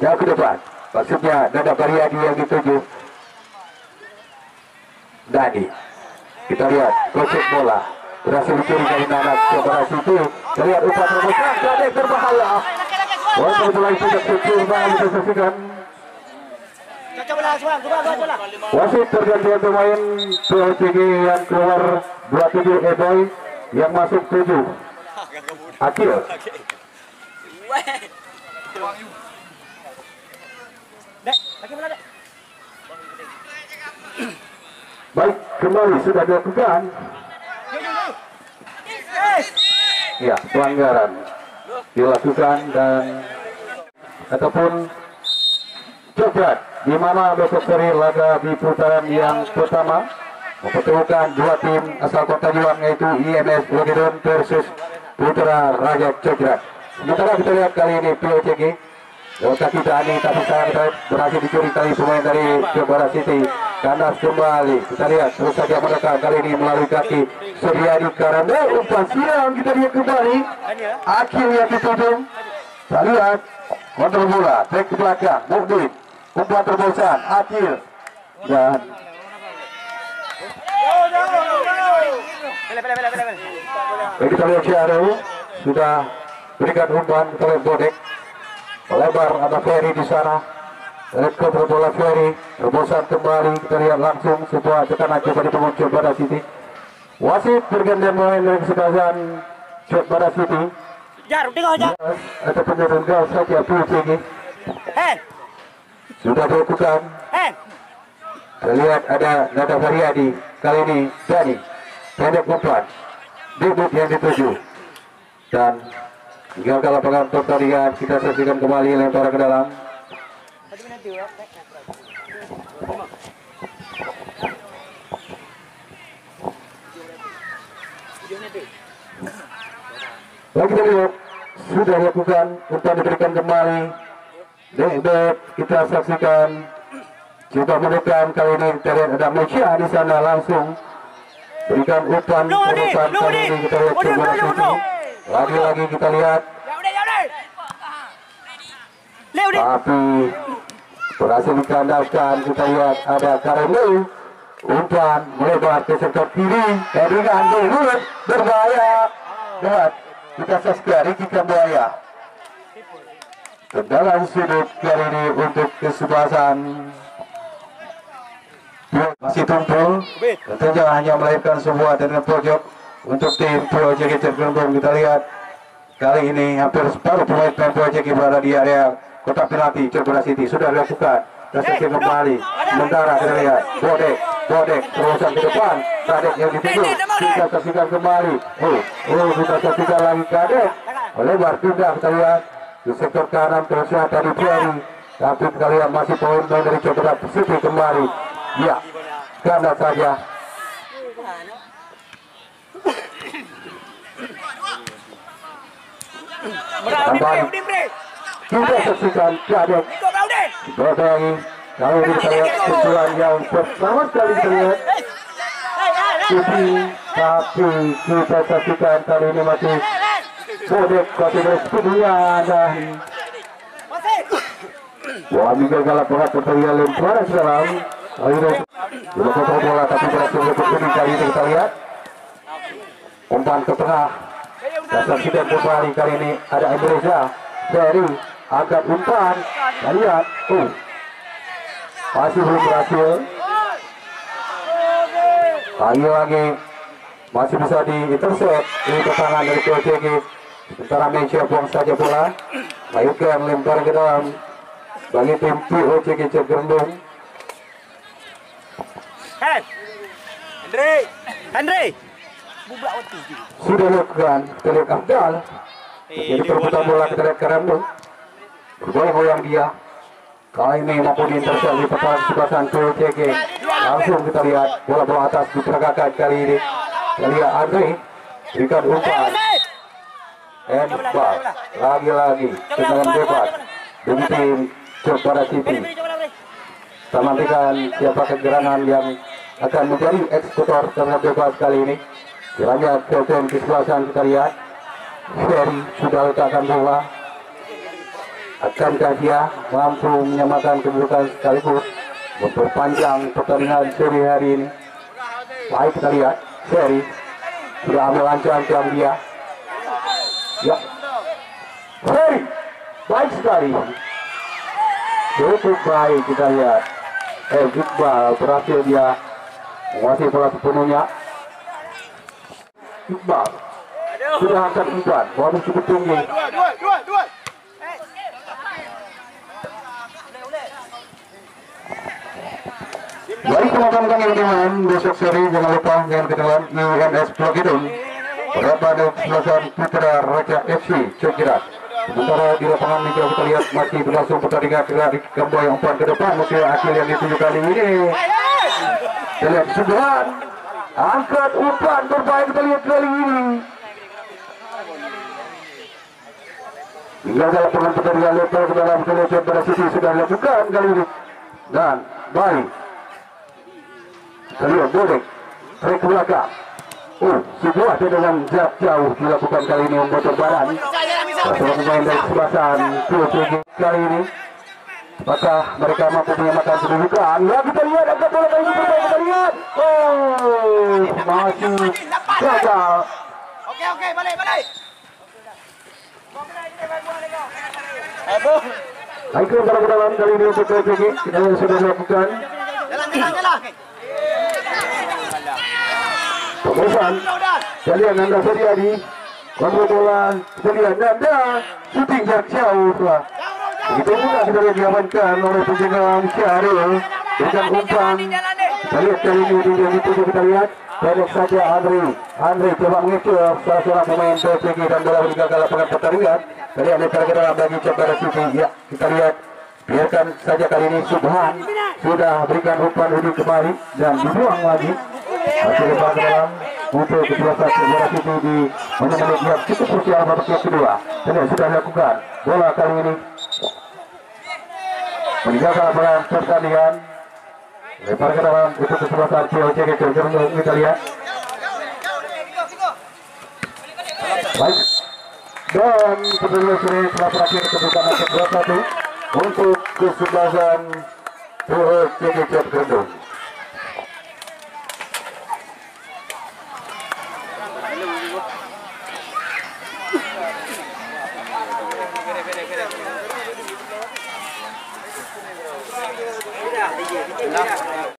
jauh ke depan, maksudnya Nanda Variadi yang dituju. Dani, kita lihat kocek bola berhasil dicuri dari anak Coba City. Kita lihat umpan terbesar, Dani berbahaya. Walaupun bola itu tidak kecil, kita saksikan Cocok bola semua, bola. Wasit pergantian pemain POCG yang keluar 27 Eboy, yang masuk 7 Akil. Dek, lagi bola dek. Baik, kembali sudah dilakukan. Ya, pelanggaran dilakukan dan ataupun coklat, di mana besok sore laga di putaran yang pertama mempertemukan dua tim asal Kota Juang, yaitu IMS Bogedon versus Putra Raja Coklat. Sementara kita lihat kali ini POCG lewat kaki Dani, tapi sayang berhasil dicuri kali pemain dari Jogja City. Kandas kembali, kita lihat terus saja mereka kali ini melalui kaki Suryadi Karanda, umpan silang, kita lihat kembali Akil yang dituju. Kita lihat kontrol bola, back ke belakang, Mukdin, umpan terbosan Akil dan kita lihat Syahru sudah berikan umpan ke Bodek, lebar ada Ferry di sana. Kontrol bola Ferry, terbosan kembali, kita lihat langsung sebuah tekanan coba di pengunjung pada City. Wasit bergantian pemain dari kesebelasan Jogja City. Jar, tengok jar. Ada penurun gas saja POCG. Sudah dilakukan. Kita lihat ada Nada Variadi, kali ini Dani, pendek umpan, debut yang dituju. Dan gagal lapangan pertandingan, kita saksikan kembali lemparan ke dalam. Lagi kita lihat sudah dilakukan, umpan diberikan kembali. Debut kita saksikan, coba menekan kali ini. Kita lihat ada Mecia di sana, langsung berikan umpan terusan kali ini. Kita lihat coba City. Lagi-lagi kita lihat, tapi berhasil dikandalkan. Kita lihat ada Karenu, umpan melebar ke sektor kiri, headingan dulu berbahaya. Dan kita saksikan Ricky Kambuaya tendangan sudut kali ini untuk kesebelasan masih tumpul. Tentunya hanya melahirkan sebuah tendangan pojok untuk tim POCG Cergelembung. Kita lihat kali ini hampir separuh pemain POCG berada di area kotak penalti. Jogja City sudah dilakukan, tersedia kembali. Sementara kita lihat Bodek terusan ke depan, Kadek yang dituju, kita saksikan kembali. Kita saksikan lagi Kadek, lebar pindah, kita lihat di sektor kanan terusnya dari Ferry, tapi kita lihat masih poin dari Jogja City kembali. Ya, karena saja kembali kita saksikan Kadek berdatangi. Kalau kita lihat pukulan yang pertama sekali terlihat City, tapi kita saksikan kali ini masih Bodek kontinus kedua dan Miguel Galapagos pertandingan lemparan sekarang. Kali ini kontrol bola tapi berhasil berkumpul. Kali ini kita lihat umpan ke tengah. Kita saksikan kembali kali ini ada Indonesia. Ferry angkat umpan. Kita lihat, masih belum berhasil. Lagi-lagi masih bisa di-intercept. Ini ketangan dari POCG. Sementara Mencia buang saja bola. Layukan lempar ke dalam bagi tim POCG Cergelembung. Andre. Sudah lakukan, kita lihat Abdal. Jadi perebutan bola kita lihat Karambung. Bergoyang-goyang dia. Kali ini mampu diintercept di pertahanan sebelasan POCG. Langsung kita lihat bola-bola atas diperagakan kali ini. Kita lihat Andre berikan umpan. Ball. Lagi-lagi tendangan bebas demi tim Jogja City. Kita nantikan siapa kegerangan yang akan menjadi eksekutor tendangan bebas kali ini. Kiranya ke kesebelasan kita lihat Ferry sudah letakkan bola. Akankah dia mampu menyamakan kedudukan sekaligus memperpanjang pertandingan sore hari ini? Baik, kita lihat Ferry sudah ambil ancam-ancam dia. Ya, Ferry baik sekali, cukup baik. Kita lihat Iqbal berhasil dia menguasai bola sepenuhnya. Iqbal sudah angkat umpan, bola cukup tinggi. Dua. Baik teman-teman yang dimain besok sore, jangan lupa jangan ketinggalan UNS Plogidung pada kesempatan Putra Raja FC Cokirat. Sementara di lapangan ini kita lihat masih berlangsung pertandingan dari Kamboya umpan ke depan musim akhir yang dituju kali ini. Kita lihat Subhan angkat umpan terbaik kita lihat kali ini. Hingga dalam pertandingan level ke dalam seleksi pada sisi sudah dilakukan kali ini dan baik. Kita lihat Bodek trek ke belakang. Sebuah tendangan jarak jauh dilakukan kali ini membuat badan. Setelah pemain dari kesebelasan POTG kali ini, apakah mereka mampu menyamakan kedudukan? Ya kita lihat angkat bola kali ini terbaik kita lihat. Masih gagal. Oke, balik. Baik kalau ke dalam kali ini untuk POTG kita yang sudah dilakukan. Jalan. Pemosan, kalian Nanda Sediadi, kontrol bola, kalian Nanda, shooting jarak jauh lah. Begitu pula kita lihat diamankan oleh penjaga Syahrul, berikan umpan. Kita lihat kali ini dia dituju kita lihat, pendek saja Andre coba mengejar salah seorang pemain PSG dan bola meninggalkan lapangan pertandingan. Kali ini kita bagi Cakara City, ya kita lihat. Biarkan saja kali ini Subhan sudah berikan umpan ini kembali dan dibuang lagi. Masih lebar ke dalam untuk kesebelasan Cakara City di menit yang cukup krusial babak kedua. Dan sudah dilakukan bola kali ini meninggalkan lapangan pertandingan. Lebar ke dalam untuk kesebelasan POTG kita lihat. Baik. Dan pertandingan sore telah berakhir kebukaan masuk 2-1 untuk kesebelasan POTG Kendung. Nah.